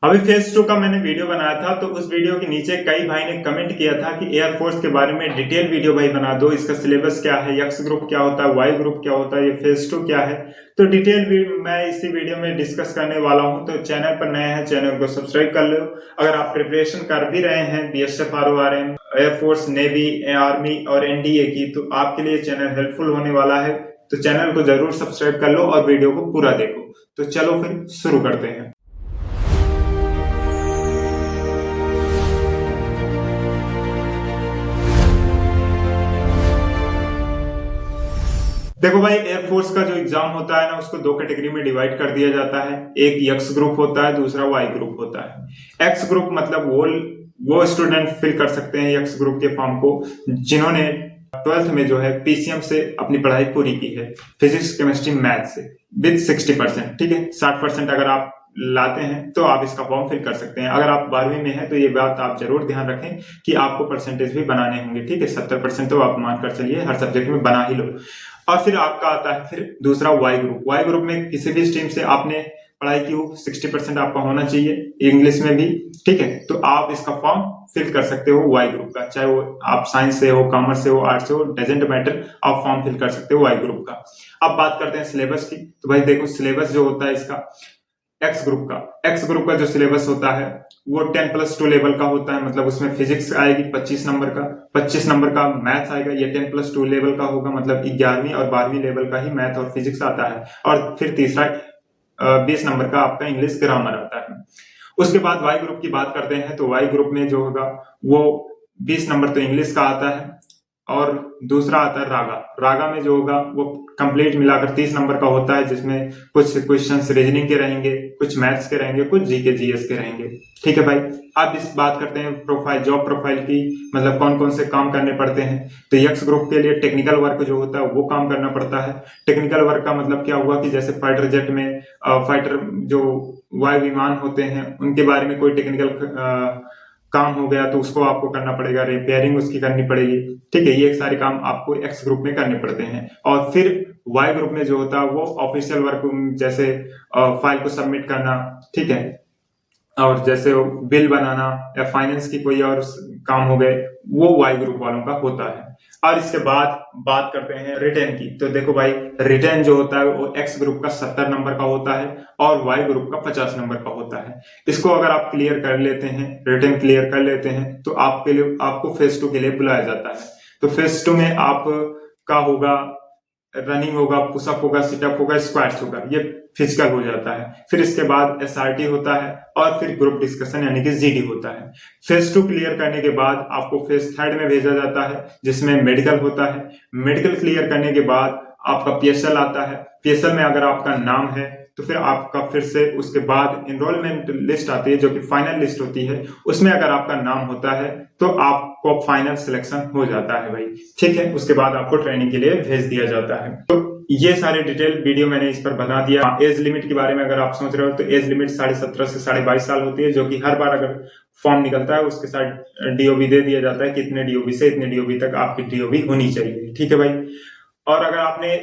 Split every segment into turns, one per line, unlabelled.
अभी फेज 2 का मैंने वीडियो बनाया था, तो उस वीडियो के नीचे कई भाई ने कमेंट किया था कि एयरफोर्स के बारे में डिटेल वीडियो भाई बना दो, इसका सिलेबस क्या है, एक्स ग्रुप क्या होता है, वाई ग्रुप क्या होता है, ये फेज 2 क्या है। तो डिटेल भी मैं इसी वीडियो में डिस्कस करने वाला हूं। तो चैनल पर नए हैं, चैनल को सब्सक्राइब कर लो। अगर आप प्रिपरेशन कर भी रहे हैं बीएसएफ, आरओआरएम, एयरफोर्स, नेवी, आर्मी और एनडीए की, तो आपके लिए चैनल हेल्पफुल होने वाला है। तो चैनल को जरूर सब्सक्राइब कर लो और वीडियो को पूरा देखो। तो चलो फिर शुरू करते हैं। देखो भाई, एयरफोर्स का जो एग्जाम होता है ना, उसको दो कैटेगरी में डिवाइड कर दिया जाता है। एक एक्स ग्रुप होता है, दूसरा वाई ग्रुप होता है। एक्स ग्रुप मतलब वो स्टूडेंट फिल कर सकते हैं एक्स ग्रुप के फॉर्म को जिन्होंने 12th में जो है पीसीएम से अपनी पढ़ाई पूरी की है, फिजिक्स, केमिस्ट्री, मैथ से विद 60%। ठीक है, 60% अगर आप लाते हैं तो आप इसका फॉर्म फिल कर सकते हैं। अगर आप 12वीं में हैं तो ये बात आप जरूर ध्यान रखें कि आपको परसेंटेज भी बनाने होंगे। ठीक है, 70% तो आप मानकर चलिए हर सब्जेक्ट में बना ही लो। और फिर आपका आता है फिर दूसरा वाई ग्रुप। वाई ग्रुप में किसी भी स्ट्रीम से आपने पढ़ाई की हो, 60% आपका होना चाहिए, इंग्लिश में भी। ठीक है, तो आप इसका फॉर्म फिल कर सकते हो वाई ग्रुप का, चाहे वो आप साइंस से हो, कॉमर्स से हो, आर्ट्स से हो, डजेंट मैटर, आप फॉर्म फिल कर सकते हो वाई ग्रुप का। अब बात करते हैं सिलेबस की। तो भाई देखो, सिलेबस जो होता है इसका एक्स ग्रुप का जो सिलेबस होता है वो 10+2 लेवल का होता है। मतलब उसमें फिजिक्स आएगी 25 नंबर का, 25 नंबर का मैथ्स आएगा। ये 10+2 लेवल का होगा, मतलब 11वीं और 12वीं लेवल का ही मैथ और फिजिक्स आता है। और फिर तीसरा 20 नंबर का आपका इंग्लिश ग्रामर आता है। उसके बाद वाई ग्रुप की बात करते हैं, तो वाई ग्रुप में जो होगा वो 20 नंबर तो इंग्लिश का आता है, और दूसरा आता है रागा। रागा में जो होगा वो कंप्लीट मिलाकर 30 नंबर का होता है, जिसमें कुछ क्वेश्चंस रीजनिंग के रहेंगे, कुछ मैथ्स के रहेंगे, कुछ जीके जीएस के रहेंगे। ठीक है भाई, अब इस बात करते हैं प्रोफाइल, जॉब प्रोफाइल की, मतलब कौन कौन से काम करने पड़ते हैं। तो एक्स ग्रुप के लिए टेक्निकल वर्क जो होता है वो काम करना पड़ता है। टेक्निकल वर्क का मतलब क्या हुआ कि जैसे फाइटर जेट में फाइटर जो वायु विमान होते हैं उनके बारे में कोई टेक्निकल काम हो गया तो उसको आपको करना पड़ेगा, रिपेयरिंग उसकी करनी पड़ेगी। ठीक है, ये सारे काम आपको एक्स ग्रुप में करने पड़ते हैं। और फिर वाई ग्रुप में जो होता है वो ऑफिशियल वर्क, जैसे फाइल को सबमिट करना, ठीक है, और जैसे बिल बनाना या फाइनेंस की कोई और काम हो गए, वो वाई ग्रुप वालों का होता है। और इसके बाद बात करते हैं रिटेन की। तो देखो भाई, रिटेन जो होता है वो एक्स ग्रुप का 70 नंबर का होता है और वाई ग्रुप का 50 नंबर का होता है। इसको अगर आप क्लियर कर लेते हैं, रिटेन क्लियर कर लेते हैं, तो आपके लिए आपको फेज 2 के लिए बुलाया जाता है। तो फेज 2 में आप का होगा रनिंग होगा, पुशअप होगा, सिटअप होगा, स्क्वाट्स होगा, ये फिजिकल हो जाता है। फिर इसके बाद एसआरटी होता है और फिर ग्रुप डिस्कशन यानी कि जीडी होता है। फेज 2 क्लियर करने के बाद आपको फेज 3 में भेजा जाता है, जिसमें मेडिकल होता है। मेडिकल क्लियर करने के बाद आपका पीएसएल आता है। पीएसएल में अगर आपका नाम है तो फिर आपका फिर से उसके बाद एनरोलमेंट लिस्ट आती है, जो कि फाइनल लिस्ट होती है। उसमें अगर आपका नाम होता है तो आपको फाइनल सिलेक्शन हो जाता है भाई। ठीक है, उसके बाद आपको ट्रेनिंग के लिए भेज दिया जाता है। तो ये सारे डिटेल वीडियो मैंने इस पर बना दिया। एज लिमिट के बारे में अगर आप सोच रहे हो तो एज लिमिट 17.5 से 22.5 साल होती है, जो कि हर बार अगर फॉर्म निकलता है उसके साथ डीओबी दे दिया जाता है कि इतने डीओबी से इतने डीओबी तक आपकी डीओबी होनी चाहिए। ठीक है भाई, और अगर आपने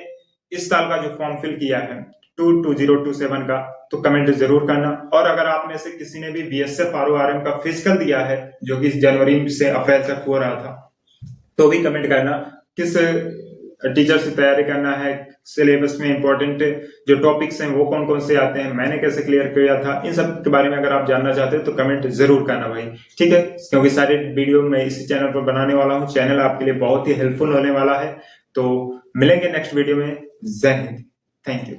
इस साल का जो फॉर्म फिल किया है 2027 का, तो कमेंट जरूर करना। और अगर आप में से किसी ने भी बीएसएफ आरओआरएम का फिजिकल दिया है, जो कि जनवरी से अप्रैल तक हो रहा था, तो भी कमेंट करना किस टीचर से तैयारी करना है, सिलेबस में इंपॉर्टेंट जो टॉपिक्स हैं वो कौन कौन से आते हैं, मैंने कैसे क्लियर किया था, इन सब के बारे में अगर आप जानना चाहते हो तो कमेंट जरूर करना भाई। ठीक है, क्योंकि सारे वीडियो मैं इसी चैनल पर बनाने वाला हूँ। चैनल आपके लिए बहुत ही हेल्पफुल होने वाला है। तो मिलेंगे नेक्स्ट वीडियो में। जय हिंद, थैंक यू।